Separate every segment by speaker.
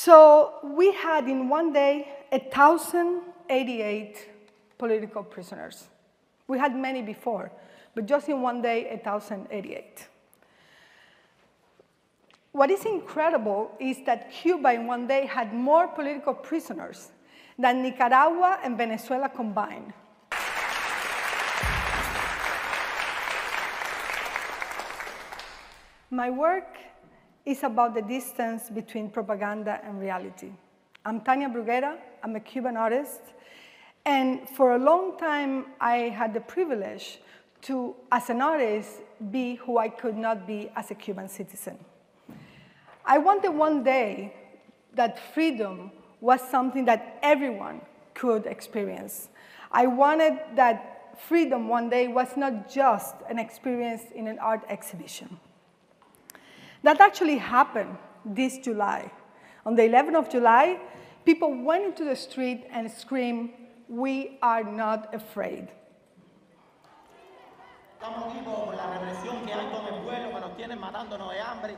Speaker 1: So we had in one day 1,088 political prisoners. We had many before, but just in one day, 1,088. What is incredible is that Cuba in one day had more political prisoners than Nicaragua and Venezuela combined. My work is about the distance between propaganda and reality. I'm Tania Bruguera, I'm a Cuban artist, and for a long time I had the privilege to, as an artist, be who I could not be as a Cuban citizen. I wanted one day that freedom was something that everyone could experience. I wanted that freedom one day was not just an experience in an art exhibition. That actually happened this July. On the 11th of July, people went into the street and screamed, "We are not afraid."
Speaker 2: Estamos aquí por la represión que hay con el pueblo, que nos tienen matándonos de hambre,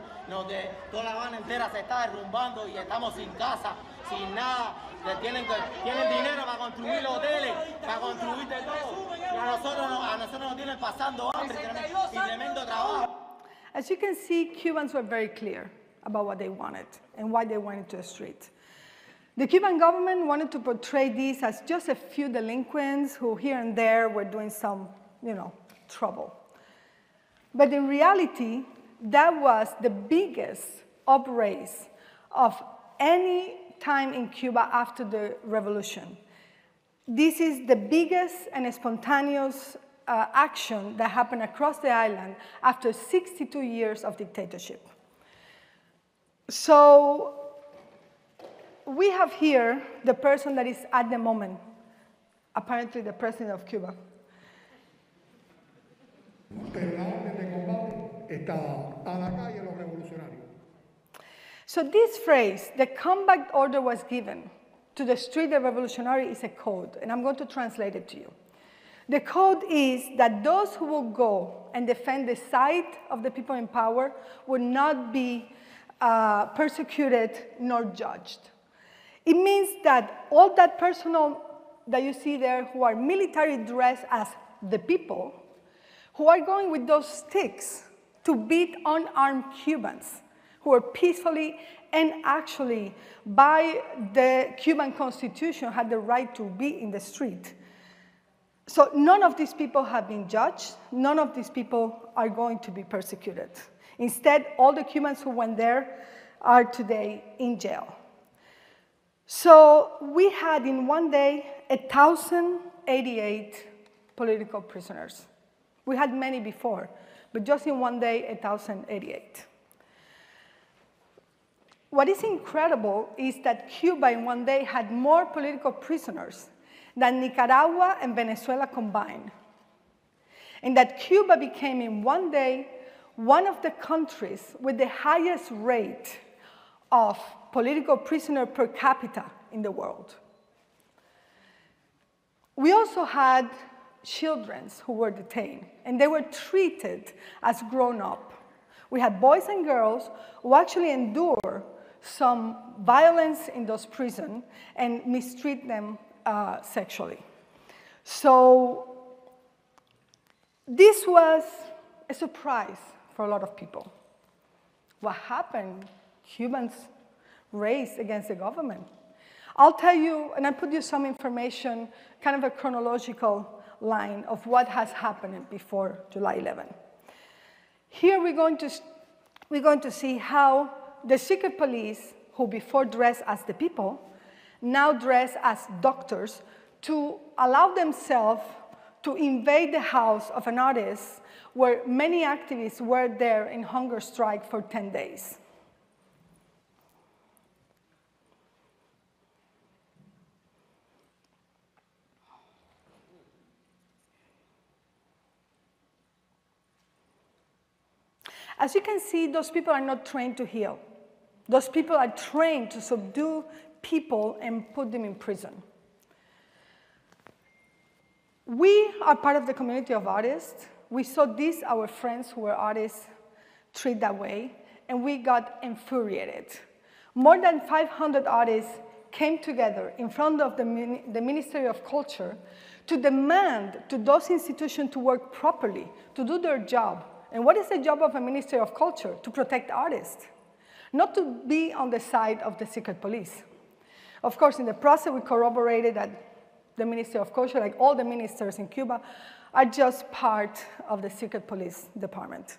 Speaker 2: toda La Habana entera se está derrumbando y estamos sin casa, sin nada. Tienen dinero para construir hoteles, para construir de todo. Y a nosotros nos tienen pasando hambre y tremendo trabajo.
Speaker 1: As you can see, Cubans were very clear about what they wanted and why they went into the street. The Cuban government wanted to portray these as just a few delinquents who here and there were doing some, trouble. But in reality, that was the biggest upraise of any time in Cuba after the revolution. This is the biggest and spontaneous action that happened across the island after 62 years of dictatorship. So we have here the person that is at the moment, apparently the president of Cuba. So this phrase, the combat order was given to the street the revolutionary, is a code, and I'm going to translate it to you. The code is that those who will go and defend the side of the people in power would not be persecuted nor judged. It means that all that personnel that you see there who are military dressed as the people, who are going with those sticks to beat unarmed Cubans who are peacefully and actually by the Cuban Constitution had the right to be in the street. So none of these people have been judged. None of these people are going to be persecuted. Instead, all the Cubans who went there are today in jail. So we had in one day 1,088 political prisoners. We had many before, but just in one day, 1,088. What is incredible is that Cuba in one day had more political prisoners than Nicaragua and Venezuela combined. And that Cuba became in one day one of the countries with the highest rate of political prisoner per capita in the world. We also had children who were detained, and they were treated as grown-up. We had boys and girls who actually endure some violence in those prisons and mistreat them sexually. So this was a surprise for a lot of people. What happened? Cubans raised against the government. I'll tell you, and I put you some information, kind of a chronological line of what has happened before July 11. Here we're going to see how the secret police, who before dressed as the people, now dress as doctors to allow themselves to invade the house of an artist where many activists were there in hunger strike for 10 days. As you can see, those people are not trained to heal. Those people are trained to subdue people and put them in prison. We are part of the community of artists. We saw these, our friends who were artists, treated that way, and we got infuriated. More than 500 artists came together in front of the Ministry of Culture to demand to those institutions to work properly, to do their job. And what is the job of a Ministry of Culture? To protect artists, not to be on the side of the secret police. Of course, in the process, we corroborated that the Ministry of Culture, like all the ministers in Cuba, are just part of the secret police department.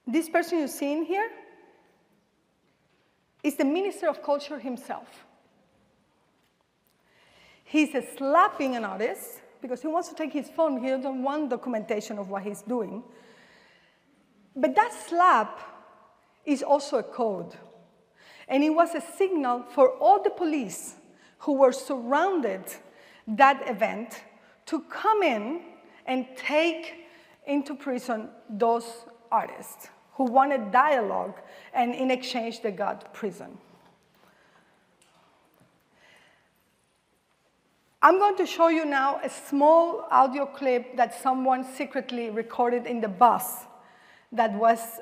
Speaker 1: This person you're seeing here is the Minister of Culture himself. He's slapping an artist because he wants to take his phone. He doesn't want documentation of what he's doing. But that slap is also a code. And it was a signal for all the police who were surrounded that event to come in and take into prison those artists who wanted dialogue, and in exchange, they got prison. I'm going to show you now a small audio clip that someone secretly recorded in the bus that was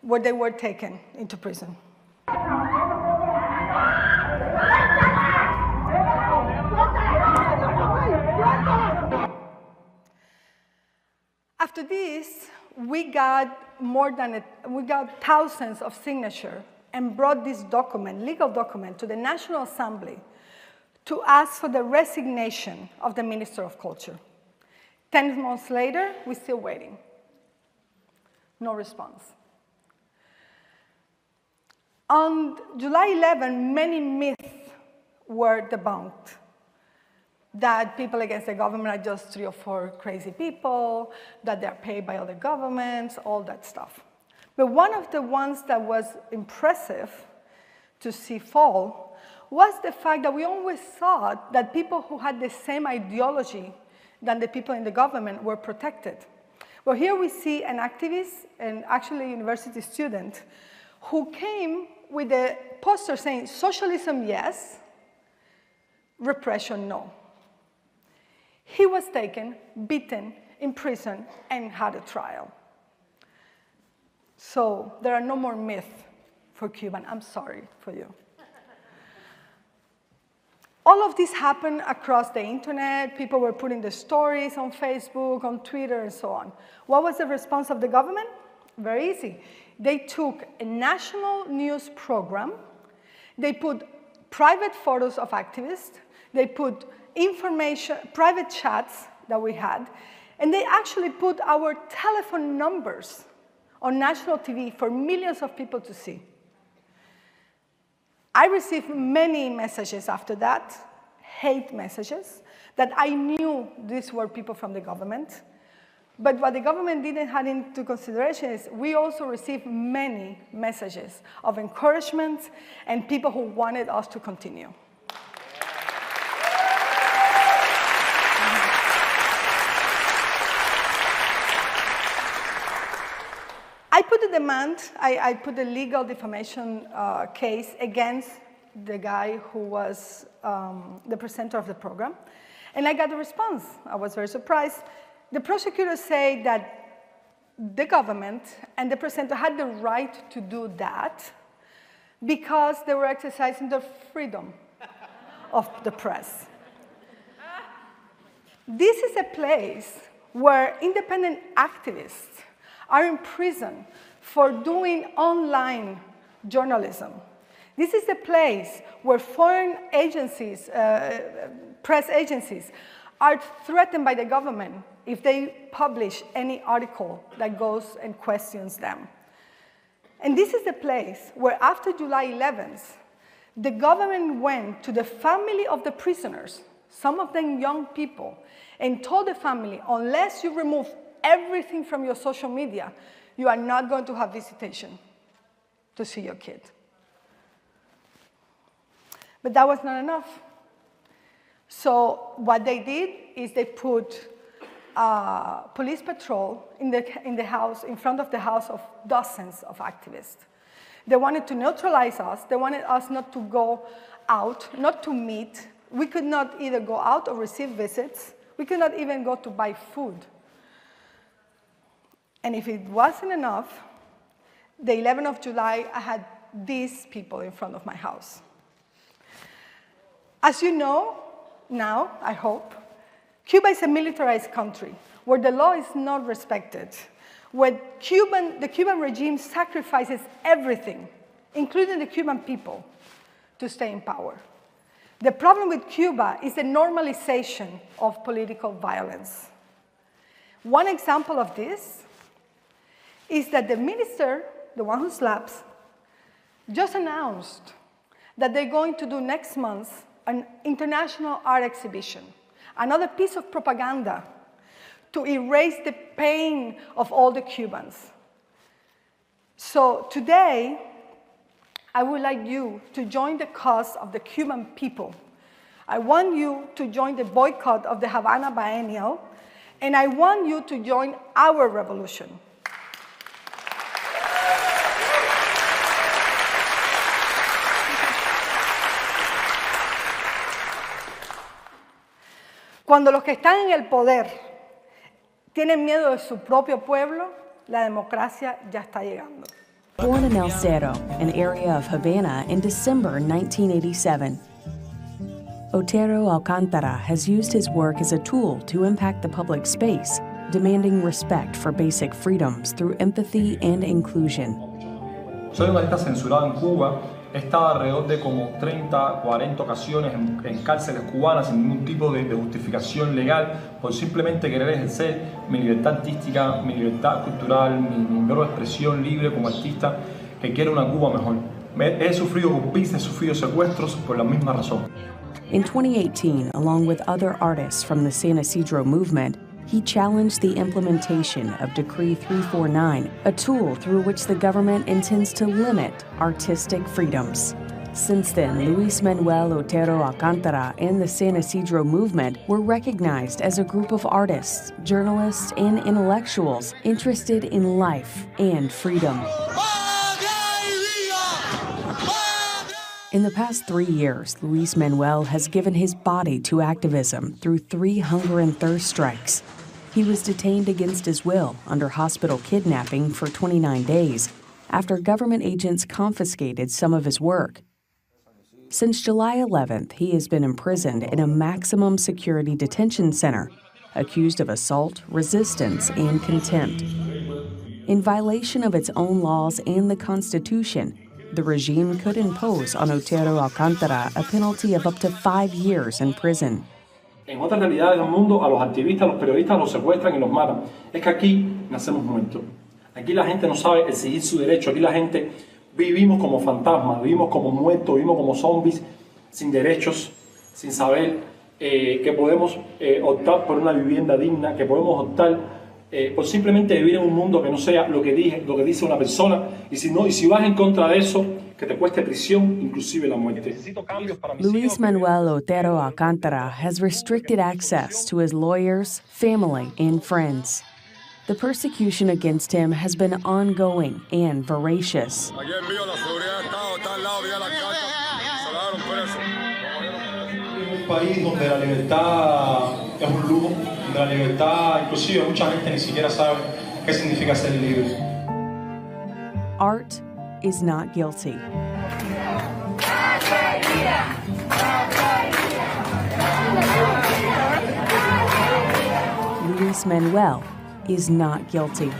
Speaker 1: where they were taken into prison. After this, we got thousands of signatures and brought this document, legal document, to the National Assembly to ask for the resignation of the Minister of Culture. 10 months later, we're still waiting. No response. On July 11, many myths were debunked. That people against the government are just 3 or 4 crazy people, that they're paid by other governments, all that stuff. But one of the ones that was impressive to see fall was the fact that we always thought that people who had the same ideology than the people in the government were protected. Well, here we see an activist, and actually a university student, who came with a poster saying, socialism, yes, repression, no. He was taken, beaten, imprisoned, and had a trial. So there are no more myths for Cuban. I'm sorry for you. All of this happened across the internet. People were putting the stories on Facebook, on Twitter, and so on. What was the response of the government? Very easy. They took a national news program. They put private photos of activists. They put information, private chats that we had, and they actually put our telephone numbers on national TV for millions of people to see. I received many messages after that, hate messages, that I knew these were people from the government. But what the government didn't have into consideration is we also received many messages of encouragement and people who wanted us to continue. I put a demand, I put a legal defamation case against the guy who was the presenter of the program, and I got a response. I was very surprised. The prosecutors say that the government and the presenter had the right to do that because they were exercising their freedom of the press. This is a place where independent activists are in prison for doing online journalism. This is a place where foreign agencies, press agencies, are threatened by the government if they publish any article that goes and questions them. And this is the place where after July 11th, the government went to the family of the prisoners, some of them young people, and told the family, unless you remove everything from your social media, you are not going to have visitation to see your kid. But that was not enough. So what they did is they put police patrol in the house, in front of the house of dozens of activists. They wanted to neutralize us. They wanted us not to go out, not to meet. We could not either go out or receive visits. We could not even go to buy food. And if it wasn't enough, the 11th of July, I had these people in front of my house. As you know now, I hope, Cuba is a militarized country where the law is not respected, where the Cuban regime sacrifices everything, including the Cuban people, to stay in power. The problem with Cuba is the normalization of political violence. One example of this is that the minister, the one who slaps, just announced that they're going to do next month an international art exhibition, another piece of propaganda to erase the pain of all the Cubans. So today, I would like you to join the cause of the Cuban people. I want you to join the boycott of the Havana Biennial, and I want you to join our revolution. Cuando los que están en el poder tienen miedo de su propio pueblo, la democracia ya está llegando.
Speaker 3: Born in El Cerro, an area of Havana, in December 1987, Otero Alcántara has used his work as a tool to impact the public space, demanding respect for basic freedoms through empathy and inclusion.
Speaker 4: Soy un artista censurado en Cuba. He estado alrededor de como 30, 40 ocasiones en cárceles cubanas sin ningún tipo de justificación legal por simplemente querer ejercer mi libertad artística, mi libertad cultural, mi mero expresión libre como artista que quiero una Cuba mejor. He sufrido golpes, he sufrido secuestros por la misma razón.
Speaker 3: In 2018, along with other artists from the San Isidro movement, he challenged the implementation of Decree 349, a tool through which the government intends to limit artistic freedoms. Since then, Luis Manuel Otero Alcántara and the San Isidro movement were recognized as a group of artists, journalists, and intellectuals interested in life and freedom. In the past 3 years, Luis Manuel has given his body to activism through 3 hunger and thirst strikes. He was detained against his will under hospital kidnapping for 29 days after government agents confiscated some of his work. Since July 11th, he has been imprisoned in a maximum security detention center, accused of assault, resistance, and contempt. In violation of its own laws and the Constitution, the regime could impose on Otero Alcántara a penalty of up to 5 years in prison.
Speaker 5: En otras realidades del mundo, a los activistas, a los periodistas los secuestran y los matan. Es que aquí nacemos muertos. Aquí la gente no sabe exigir su derecho. Aquí la gente vivimos como fantasmas, vivimos como muertos, vivimos como zombies, sin derechos, sin saber que podemos optar por una vivienda digna, que podemos optar por simplemente vivir en un mundo que no sea lo que dice una persona. Y si vas en contra de eso, que te cueste prisión, inclusive la muerte.
Speaker 3: Luis Manuel Otero Alcántara has restricted access to his lawyers, family, and friends. The persecution against him has been ongoing and voracious.
Speaker 4: Un país donde la libertad es un lujo, donde la libertad, inclusive mucha gente ni siquiera sabe qué significa ser libre.
Speaker 3: Art is not guilty. Luis Manuel is not guilty.